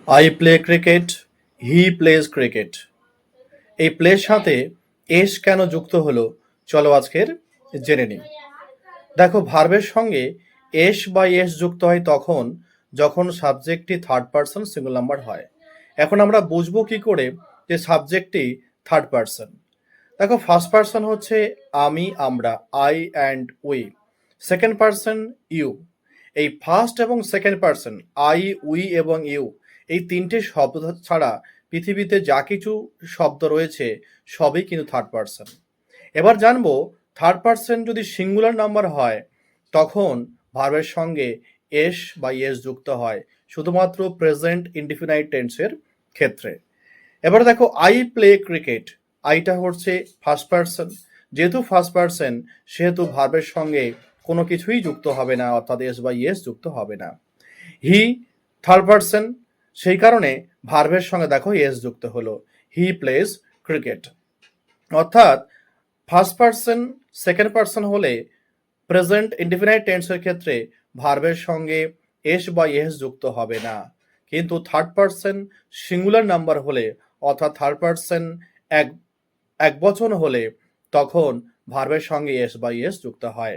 I play cricket, he plays cricket. এই প্লের সাথে এস কেন যুক্ত হলো, চলো আজকের জেনে নিই। দেখো, ভার্বের সঙ্গে এস বা এস যুক্ত হয় তখন যখন সাবজেক্টটি থার্ড পারসন সিঙ্গল নাম্বার হয়। এখন আমরা বুঝবো কি করে যে সাবজেক্টটি থার্ড পারসন। দেখো, ফার্স্ট পারসন হচ্ছে আমি, আমরা, I and we. Second person you. এই ফার্স্ট এবং সেকেন্ড পারসন আই, উই এবং ইউ, এই তিনটে শব্দ ছাড়া পৃথিবীতে যা কিছু শব্দ রয়েছে সবই কিন্তু থার্ড পারসন। এবার জানবো, থার্ড পারসন যদি সিঙ্গুলার নাম্বার হয় তখন ভার্বের সঙ্গে এস বা এস যুক্ত হয় শুধুমাত্র প্রেজেন্ট ইনডিফিনাইট টেন্সের ক্ষেত্রে। এবার দেখো, আই প্লে ক্রিকেট। আইটা হচ্ছে ফার্স্ট পারসন, যেহেতু ফার্স্ট পারসন সেহেতু ভার্বের সঙ্গে কোনো কিছুই যুক্ত হবে না, অর্থাৎ এস বা ইয়েস যুক্ত হবে না। হি থার্ড পারসন, সেই কারণে ভার্বের সঙ্গে দেখো এস যুক্ত হলো, হি প্লেজ ক্রিকেট। অর্থাৎ ফার্স্ট পারসন সেকেন্ড পারসন হলে প্রেজেন্ট ইনডিফিনাইট টেন্সের ক্ষেত্রে ভার্বের সঙ্গে এস বা এস যুক্ত হবে না, কিন্তু থার্ড পারসন সিঙ্গুলার নাম্বার হলে অর্থাৎ থার্ড পারসন এক এক বচন হলে তখন ভার্বের সঙ্গে এস বা এস যুক্ত হয়।